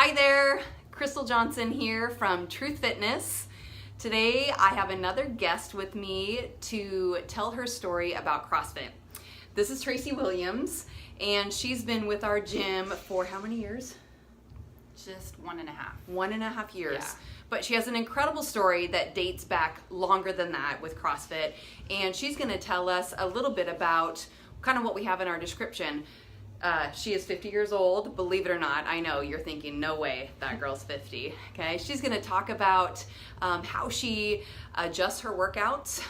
Hi there, Crystal Johnson here from Truth Fitness. Today I have another guest with me to tell her story about CrossFit. This is Tracy Williams, and she's been with our gym for how many years? Just 1.5. 1.5 years. Yeah. But she has an incredible story that dates back longer than that with CrossFit, and she's going to tell us a little bit about kind of what we have in our description. She is 50 years old, believe it or not. I know you're thinking, no way, that girl's 50. Okay, she's going to talk about how she adjusts her workouts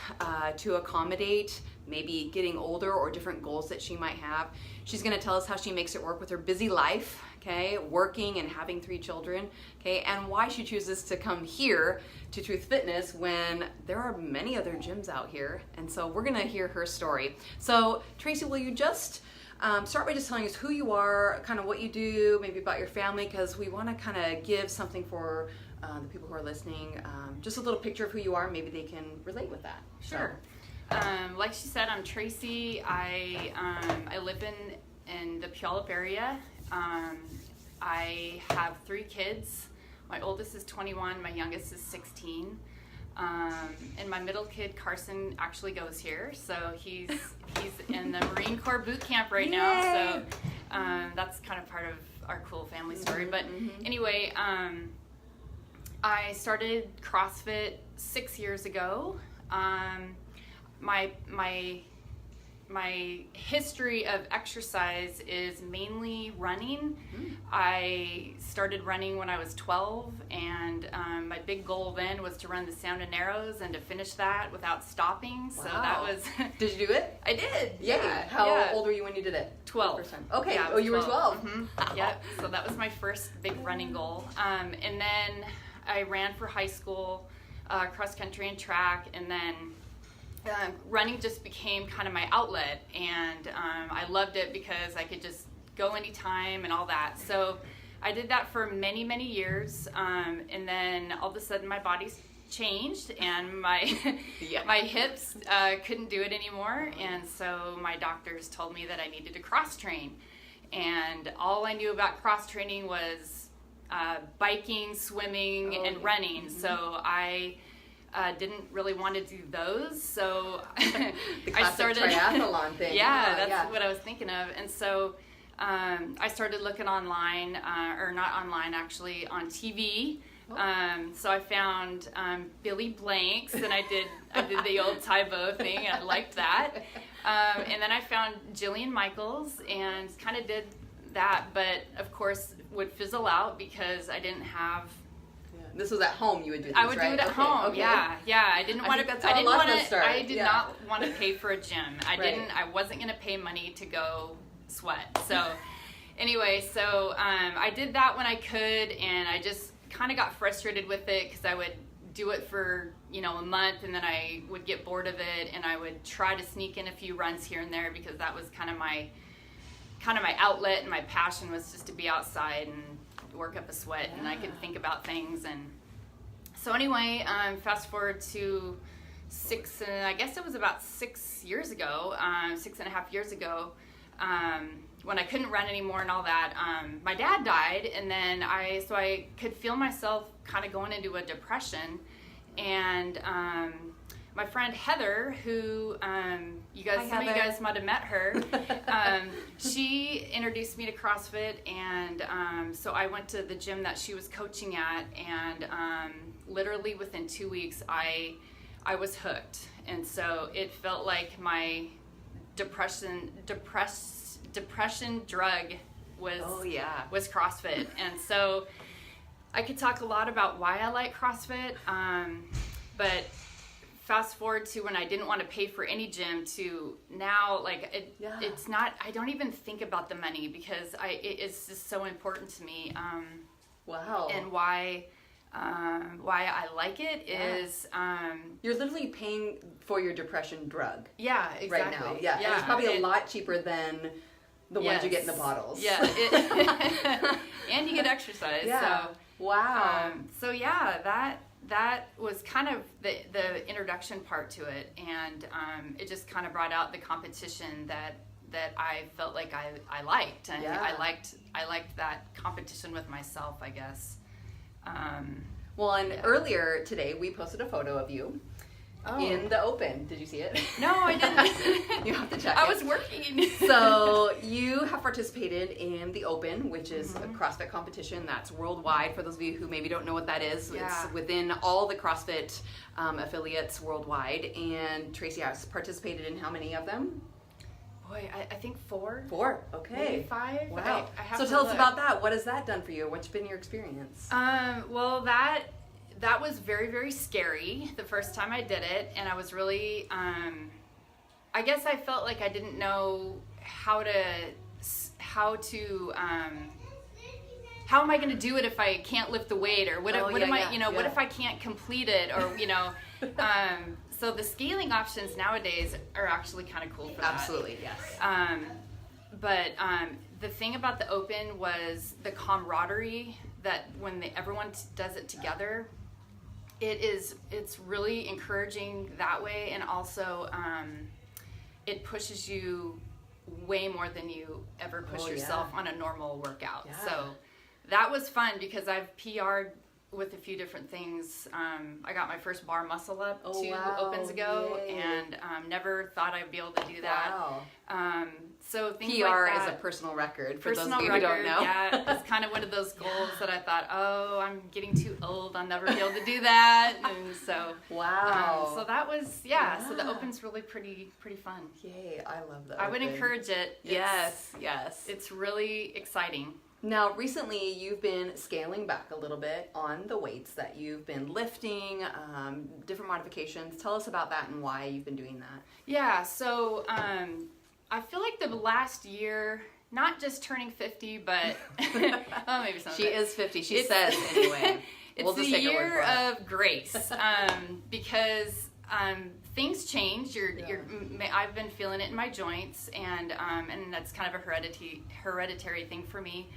to accommodate maybe getting older or different goals that she might have. She's going to tell us how she makes it work with her busy life, okay, working and having 3 children, okay, and why she chooses to come here to Truth Fitness when there are many other gyms out here. And so we're going to hear her story. So Tracy, will you just start by just telling us who you are, kind of what you do, maybe about your family, because we want to kind of give something for the people who are listening, just a little picture of who you are. Maybe they can relate with that. Sure. So. Like she said, I'm Tracy. I live in the Puyallup area. I have 3 kids. My oldest is 21. My youngest is 16. And my middle kid, Carson, actually goes here. So he's in the Marine Corps boot camp right now. So that's kind of part of our cool family story. But anyway, I started CrossFit 6 years ago. My history of exercise is mainly running. I started running when I was 12, and my big goal then was to run the Sound and Narrows and to finish that without stopping. Wow. So that was... Did you do it? I did. Yeah. How old were you when you did it? 12. Okay. Yeah, you were 12. Yep. So that was my first big running goal. And then I ran for high school, cross country and track, and then running just became kind of my outlet, and I loved it because I could just go anytime and all that. So I did that for many, many years, and then all of a sudden my body's changed, and my my hips couldn't do it anymore, and so my doctors told me that I needed to cross train, and all I knew about cross training was biking, swimming, and running. So I didn't really want to do those, so I started triathlon thing. Yeah, that's what I was thinking of, and so I started looking online, or not online, actually on TV. So I found Billy Blanks, and I did the old Tybo thing, and I liked that. And then I found Jillian Michaels and kind of did that, but of course would fizzle out because I didn't have. This was at home. You would do this, I would right? do it at home. Okay. Yeah. I didn't want to. I did not want to pay for a gym. I wasn't going to pay money to go sweat. So, anyway, I did that when I could, and I just kind of got frustrated with it because I would do it for a month, and then I would get bored of it, and I would try to sneak in a few runs here and there because that was kind of my outlet, and my passion was just to be outside and work up a sweat, and I could think about things. And so anyway, fast forward to I guess it was about 6 years ago, 6.5 years ago, when I couldn't run anymore and all that. My dad died, and then I could feel myself kind of going into a depression, and my friend Heather, who some of you guys might have met her, she introduced me to CrossFit, and so I went to the gym that she was coaching at, and literally within 2 weeks I was hooked, and so it felt like my depression drug was CrossFit. And so I could talk a lot about why I like CrossFit, but fast forward to when I didn't want to pay for any gym to now, it's not, I don't even think about the money because it is just so important to me. Wow. And why I like it is you're literally paying for your depression drug. Yeah, exactly. Right now. Yeah. And it's probably a lot cheaper than the ones you get in the bottles. Yeah. And you get exercise. Yeah. So, wow. So yeah, that was kind of the introduction part to it, and it just kind of brought out the competition that that I felt like I liked. And I liked that competition with myself, I guess. Well, and earlier today we posted a photo of you in the open. Did you see it? No, I didn't. You have to check I was working. So you have participated in the Open, which is a CrossFit competition that's worldwide. For those of you who maybe don't know what that is, it's within all the CrossFit affiliates worldwide. And Tracy has participated in how many of them? Boy, I think 4. 4, okay. Maybe 5. Wow. I have so to tell look. us about that. What has that done for you? What's been your experience? Well, that was very, very scary the first time I did it, and I was really, I guess I felt like I didn't know how am I going to do it if I can't lift the weight, or what if I can't complete it, or so the scaling options nowadays are actually kind of cool for that. Absolutely, yes. But the thing about the Open was the camaraderie that when everyone does it together. It's really encouraging that way, and also it pushes you way more than you ever push yourself on a normal workout. Yeah. So that was fun because I've PR'd with a few different things. I got my first bar muscle up 2 Opens ago, and never thought I'd be able to do that. Wow. So things PR like that, is a personal record for personal those of you record, who don't know. Yeah, it's kind of one of those goals that I thought, I'm getting too old. I'll never be able to do that. And so, so that was, so the Open's really pretty fun. Yay, I love that. I would encourage it. Yes. It's really exciting. Now, recently you've been scaling back a little bit on the weights that you've been lifting, different modifications. Tell us about that and why you've been doing that. Yeah, so I feel like the last year, not just turning 50, but maybe something. She is 50, she says anyway. It's the year of grace because things change. I've been feeling it in my joints, and that's kind of a hereditary thing for me.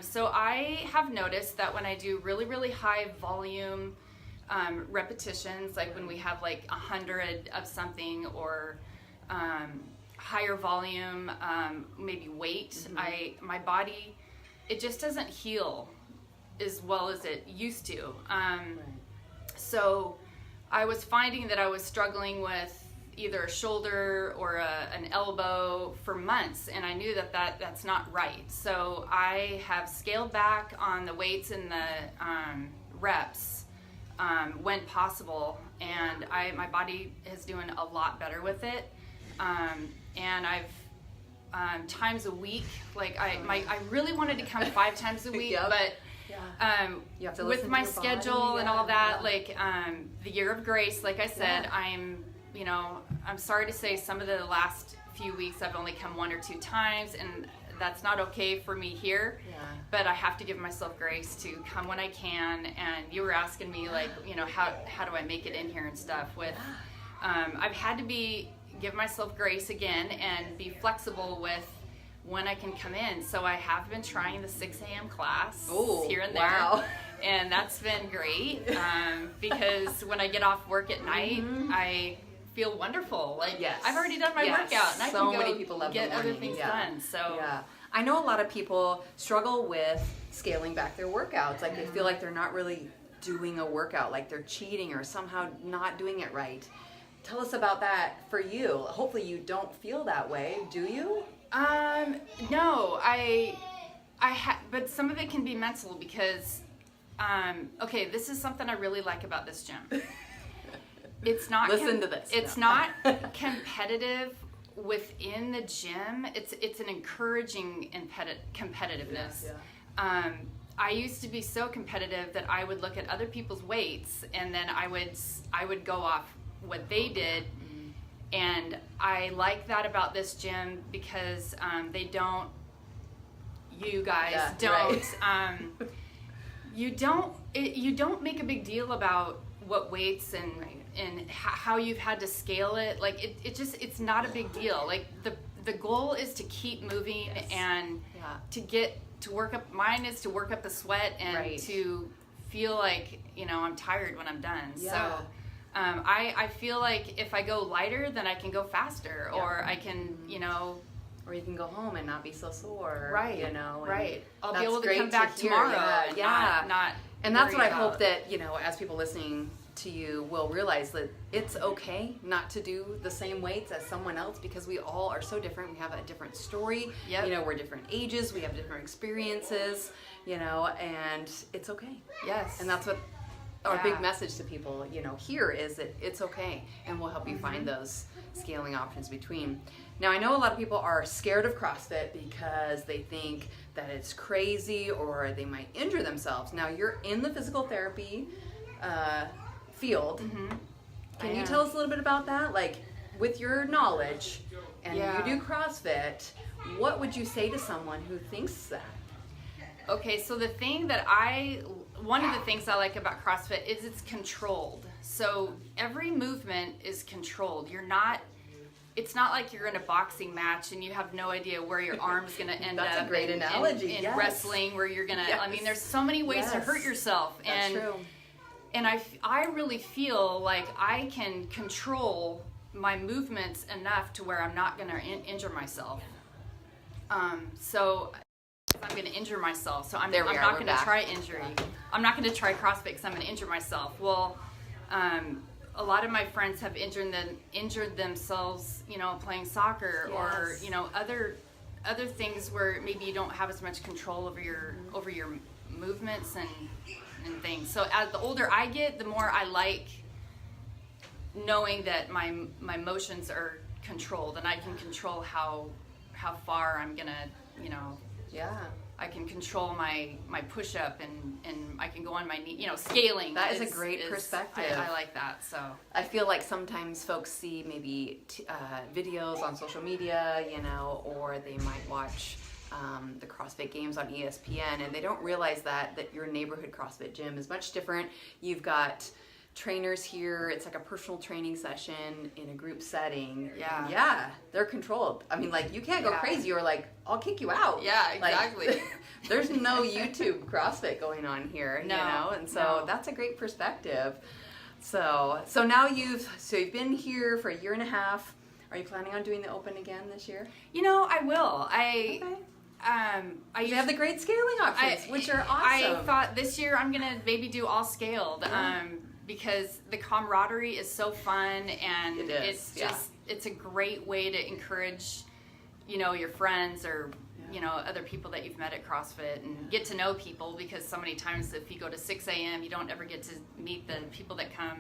So I have noticed that when I do really, really high volume repetitions, like when we have like 100 of something, or higher volume, maybe weight, my body, it just doesn't heal as well as it used to. So I was finding that I was struggling with either a shoulder or an elbow for months, and I knew that's not right. So I have scaled back on the weights and the reps when possible, and my body is doing a lot better with it. And I've times a week, like I really wanted to come 5 times a week, but you have to with my schedule and all that, like the year of grace, like I said, I'm sorry to say some of the last few weeks I've only come 1 or 2 times, and that's not okay for me here. But I have to give myself grace to come when I can. And you were asking me, like, how do I make it in here and stuff with I've had to give myself grace again and be flexible with when I can come in. So I have been trying the 6 a.m. class here and there. Wow. And that's been great because when I get off work at night, I feel wonderful. Like, I've already done my workout, and I can go many people love get other things done. So I know a lot of people struggle with scaling back their workouts. Like, they feel like they're not really doing a workout, like they're cheating or somehow not doing it right. Tell us about that for you. Hopefully you don't feel that way. Do you? No, but some of it can be mental because, this is something I really like about this gym. It's not. Listen to this. It's not competitive within the gym. It's an encouraging competitiveness. I used to be so competitive that I would look at other people's weights, and then I would go off what they did. And I like that about this gym because you don't make a big deal about what weights and how you've had to scale it. Like it's not a big deal. Like the goal is to keep moving and to work up. Mine is to work up the sweat and to feel like I'm tired when I'm done. So I feel like if I go lighter, then I can go faster, or I can or you can go home and not be so sore. Right. You know. Right. I'll be able to come back tomorrow. Yeah. Not and that's what I hope that, you know, as people listening to you will realize that it's okay not to do the same weights as someone else, because we all are so different. We have a different story. Yep. You know, we're different ages. We have different experiences, you know, and it's okay. Yes. And that's what our big message to people, you know, here is that it's okay, and we'll help you find those scaling options between. Now, I know a lot of people are scared of CrossFit because they think that it's crazy or they might injure themselves. Now, you're in the physical therapy field. Can you tell us a little bit about that? Like, with your knowledge, and you do CrossFit, what would you say to someone who thinks that? Okay, so one of the things I like about CrossFit is it's controlled. So every movement is controlled. It's not like you're in a boxing match and you have no idea where your arm's going to end up. That's a great analogy. In wrestling, where you're going to, I mean, there's so many ways to hurt yourself. That's true. And I really feel like I can control my movements enough to where I'm not going to injure myself. So I'm going to injure myself. So I'm not going to try injury. I'm not going to try CrossFit because I'm going to injure myself. Well, a lot of my friends have injured themselves, you know, playing soccer or, you know, other things where maybe you don't have as much control over your movements and things. So as the older I get, the more I like knowing that my motions are controlled, and I can control how far I'm gonna, you know. Yeah. I can control my push-up and I can go on my knee, you know, scaling. That is a great perspective. I like that, so. I feel like sometimes folks see maybe videos on social media, you know, or they might watch the CrossFit Games on ESPN, and they don't realize that your neighborhood CrossFit gym is much different. You've got trainers here. It's like a personal training session in a group setting. Yeah, they're controlled. I mean, like, you can't go crazy or like, I'll kick you out. Yeah, exactly. Like, there's no YouTube CrossFit going on here, you know, and so that's a great perspective. So now you've been here for a year and a half. Are you planning on doing the Open again this year? You know, I will. You have the great scaling options, which are awesome. I thought this year I'm gonna maybe do all scaled. Because the camaraderie is so fun, and it's a great way to encourage, you know, your friends or you know, other people that you've met at CrossFit, and get to know people, because so many times if you go to 6 a.m. you don't ever get to meet the people that come,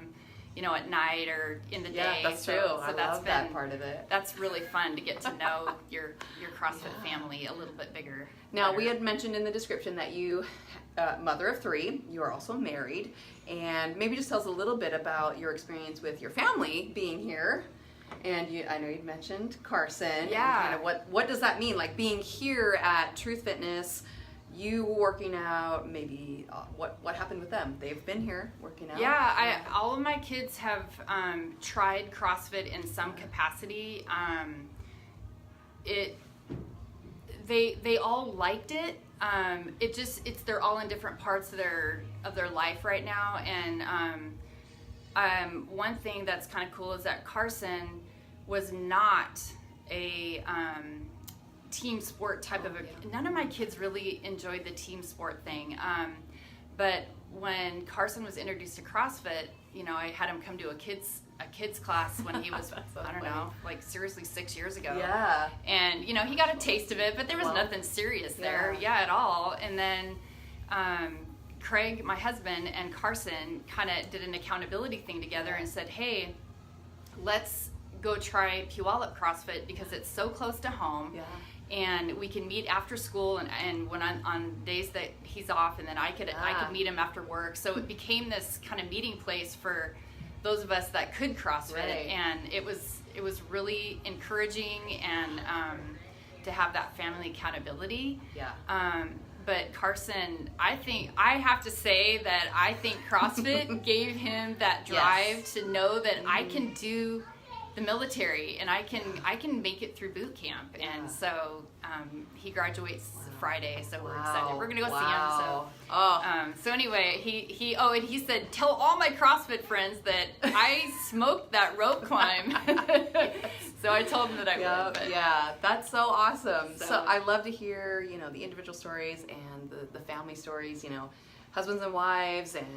you know, at night or in the day. That's true. So I love that part of it. That's really fun to get to know your CrossFit family a little bit bigger. Now, we had mentioned in the description that you, mother of 3, you are also married, and maybe just tell us a little bit about your experience with your family being here. And I know you'd mentioned Carson. Yeah. And kind of what does that mean? Like, being here at Truth Fitness, you working out, maybe what happened with them? They've been here working out. Yeah, all of my kids have tried CrossFit in some capacity. They all liked it. They're all in different parts of their life right now, and one thing that's kind of cool is that Carson was not a team sport type of none of my kids really enjoyed the team sport thing, but when Carson was introduced to CrossFit, you know, I had him come to a kids class when he was I don't know, like seriously 6 years ago. Yeah. And you know, he got a taste of it, but there was nothing serious there, at all. And then Craig, my husband, and Carson kind of did an accountability thing together and said, hey, let's go try Puyallup CrossFit because it's so close to home. Yeah. And we can meet after school, and when on days that he's off, and then I could meet him after work. So it became this kind of meeting place for those of us that could CrossFit, and it was really encouraging, and to have that family accountability. Yeah. But Carson, I have to say that I think CrossFit gave him that drive to know that I can do the military, and I can make it through boot camp. And so he graduates Friday, so we're excited. We're gonna go see him. So anyway, he said, tell all my CrossFit friends that I smoked that rope climb. So I told him that I would. But. Yeah, that's so awesome. So I love to hear, the individual stories and the family stories, husbands and wives and,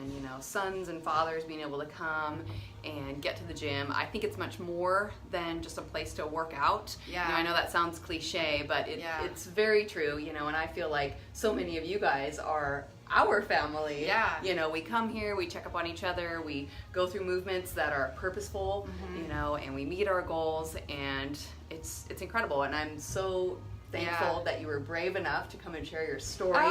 sons and fathers being able to come and get to the gym. I think it's much more than just a place to work out. Yeah. I know that sounds cliche, but it's very true, and I feel like so many of you guys are our family. Yeah. We come here, we check up on each other, we go through movements that are purposeful, and we meet our goals, and it's incredible. And I'm so thankful that you were brave enough to come and share your story.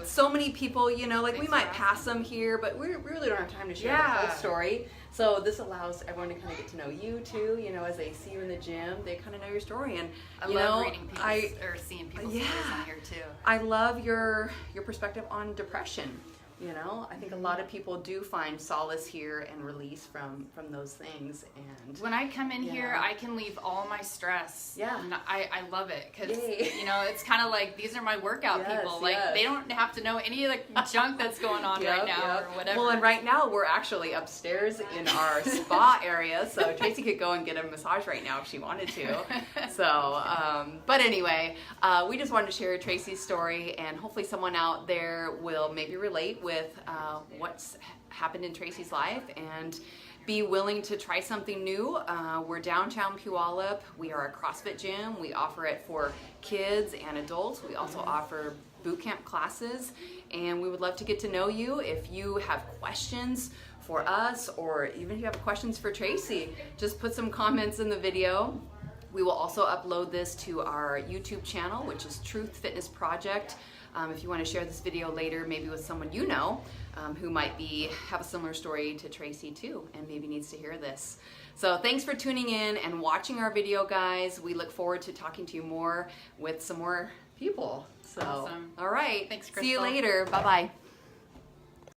So many people, we might pass them here, but we really don't have time to share the whole story. So this allows everyone to kind of get to know you too, as they see you in the gym, they kind of know your story. And I love reading people's, or seeing people's stories on here too. I love your perspective on depression. I think a lot of people do find solace here and release from those things. And when I come in here, I can leave all my stress. Yeah. And I love it because, it's kind of like these are my workout people. Like, they don't have to know any of the junk that's going on right now or whatever. Well, and right now we're actually upstairs in our spa area, so Tracy could go and get a massage right now if she wanted to. So, but anyway, we just wanted to share Tracy's story, and hopefully someone out there will maybe relate with what's happened in Tracy's life and be willing to try something new. We're downtown Puyallup. We are a CrossFit gym. We offer it for kids and adults. We also offer boot camp classes, and we would love to get to know you. If you have questions for us, or even if you have questions for Tracy, just put some comments in the video. We will also upload this to our YouTube channel, which is Truth Fitness Project. If you want to share this video later, maybe with someone who might have a similar story to Tracy too, and maybe needs to hear this. So thanks for tuning in and watching our video, guys. We look forward to talking to you more with some more people. So, awesome. All right. Thanks, Crystal. See you later. Bye-bye.